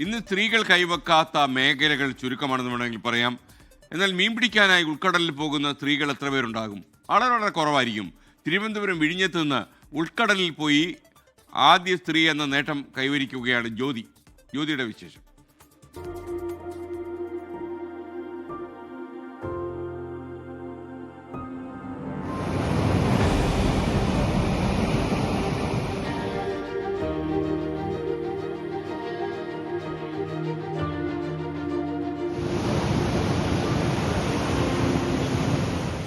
ഇന്ന് സ്ത്രീകൾ കൈവെക്കാത്ത മേഖലകൾ ചുരുക്കമാണെന്ന് വേണമെങ്കിൽ പറയാം. എന്നാൽ മീൻ പിടിക്കാനായി ഉൾക്കടലിൽ പോകുന്ന സ്ത്രീകൾ എത്ര പേരുണ്ടാകും? വളരെ കുറവായിരിക്കും. തിരുവനന്തപുരം വിഴിഞ്ഞത്ത് നിന്ന് ഉൾക്കടലിൽ പോയി ആദ്യ സ്ത്രീ എന്ന നേട്ടം കൈവരിക്കുകയാണ് ജ്യോതിയുടെ വിശേഷം.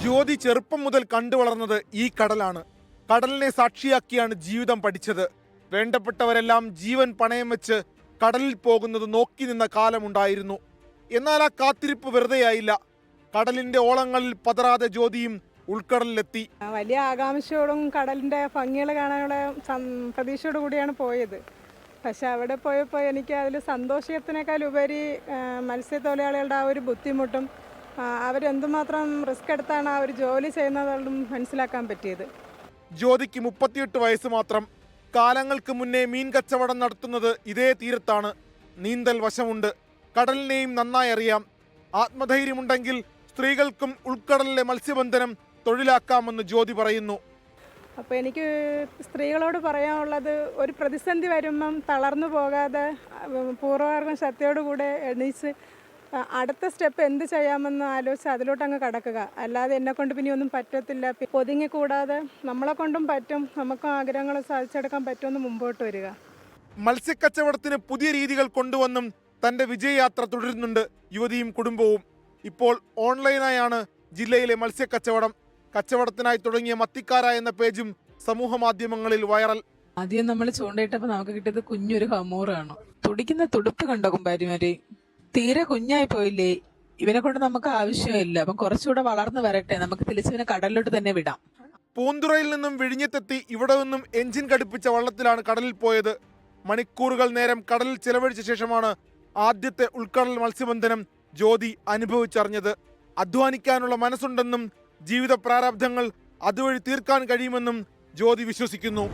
ജ്യോതി ചെറുപ്പം മുതൽ കണ്ടു വളർന്നത് ഈ കടലാണ്. കടലിനെ സാക്ഷിയാക്കിയാണ് ജീവിതം പഠിച്ചത്. വേണ്ടപ്പെട്ടവരെല്ലാം ജീവൻ പണയം വെച്ച് കടലിൽ പോകുന്നത് നോക്കി നിന്ന കാലമുണ്ടായിരുന്നു. എന്നാൽ ആ കാത്തിരിപ്പ് വെറുതെയായില്ല. കടലിന്റെ ഓളങ്ങളിൽ പതറാതെ ജ്യോതിയും ഉൾക്കടലിലെത്തി. വലിയ ആകാംക്ഷയോടും കടലിന്റെ ഭംഗികൾ കാണാനുള്ള പ്രതീക്ഷയോടു കൂടിയാണ് പോയത്. പക്ഷെ അവിടെ പോയപ്പോൾ എനിക്ക് അതിൽ സന്തോഷത്തിനേക്കാൾ ഉപരി മത്സ്യത്തൊഴിലാളികളുടെ ആ ഒരു ബുദ്ധിമുട്ടും അവരെന്തുമാത്രം റിസ്ക് എടുത്താണ് ആ ഒരു ജോലി ചെയ്യുന്നതും മനസ്സിലാക്കാൻ പറ്റിയത്. ജ്യോതിക്ക് 38 വയസ്സ് മാത്രം. കാലങ്ങൾക്ക് മുന്നേ മീൻ കച്ചവടം നടത്തുന്നത് ഇതേ തീരത്താണ്. നീന്തൽ വശമുണ്ട്. കടലിനെയും നന്നായി അറിയാം. ആത്മധൈര്യമുണ്ടെങ്കിൽ സ്ത്രീകൾക്കും ഉൾക്കടലിലെ മത്സ്യബന്ധനം തൊഴിലാക്കാമെന്ന് ജ്യോതി പറയുന്നു. അപ്പോൾ എനിക്ക് സ്ത്രീകളോട് പറയാനുള്ളത്, ഒരു പ്രതിസന്ധി വരുമ്പം തളർന്നു പോകാതെ പൂർവ്വകാർഗം ശക്തിയോടുകൂടെ എണീച്ച് അടുത്ത സ്റ്റെപ്പ് എന്ത് ചെയ്യാമെന്ന് ആലോചിച്ച് അതിലോട്ട് അങ്ങ് കടക്കുക. അല്ലാതെ എന്നെക്കൊണ്ട് പിന്നെ ഒന്നും പറ്റത്തില്ല, ഒതുങ്ങിക്കൂടാതെ നമ്മളെ കൊണ്ടും പറ്റും, നമുക്കും ആഗ്രഹങ്ങൾ സാധിച്ചെടുക്കാൻ പറ്റുമെന്ന് മുമ്പോട്ട് വരിക. മത്സ്യക്കച്ചവടത്തിന് പുതിയ രീതികൾ കൊണ്ടുവന്നും തന്റെ വിജയയാത്ര തുടരുന്നുണ്ട് യുവതിയും കുടുംബവും. ഇപ്പോൾ ഓൺലൈനായാണ് ജില്ലയിലെ മത്സ്യക്കച്ചവടം. കച്ചവടത്തിനായി തുടങ്ങിയ മത്തിക്കാര എന്ന പേജും സമൂഹ മാധ്യമങ്ങളിൽ വൈറൽ. ആദ്യം നമ്മൾ ചൂണ്ടയിട്ടപ്പോൾ നമുക്ക് കിട്ടിയത് കുഞ്ഞൊരു ഹമൂറാണ്. തുടിക്കുന്ന തുടുപ്പ് കണ്ടോ കുമ്പാരിമാര്, തീരെ കുഞ്ഞായി പോയില്ലേ. ഇവനെ കൊണ്ട് നമുക്ക് ആവശ്യമില്ല, അപ്പം കുറച്ചുകൂടെ വളർന്നു വരട്ടെ, നമുക്ക് തിരിച്ചിവനെ കടലിലോട്ട് തന്നെ വിടാം. പൂന്തുറയിൽ നിന്നും വിഴിഞ്ഞത്തെത്തി ഇവിടെ നിന്നും എഞ്ചിൻ ഘടിപ്പിച്ച വള്ളത്തിലാണ് കടലിൽ പോയത്. മണിക്കൂറുകൾ നേരം കടലിൽ ചെലവഴിച്ച ശേഷമാണ് ആദ്യത്തെ ഉൾക്കടൽ മത്സ്യബന്ധനം ജ്യോതി അനുഭവിച്ചറിഞ്ഞത്. അധ്വാനിക്കാനുള്ള മനസ്സുണ്ടെന്നും ജീവിത പ്രാരാബ്ധങ്ങൾ അതുവഴി തീർക്കാൻ കഴിയുമെന്നും ജ്യോതി വിശ്വസിക്കുന്നു.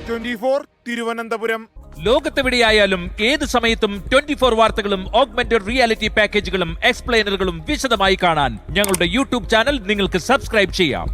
24 തിരുവനന്തപുരം. ലോകത്തെവിടെയായാലും ഏത് സമയത്തും 24 വാർത്തകളും ഓഗ്മെന്റഡ് റിയാലിറ്റി പാക്കേജുകളും എക്സ്പ്ലെയിനറുകളും വിശദമായി കാണാൻ ഞങ്ങളുടെ യൂട്യൂബ് ചാനൽ നിങ്ങൾക്ക് സബ്സ്ക്രൈബ് ചെയ്യാം.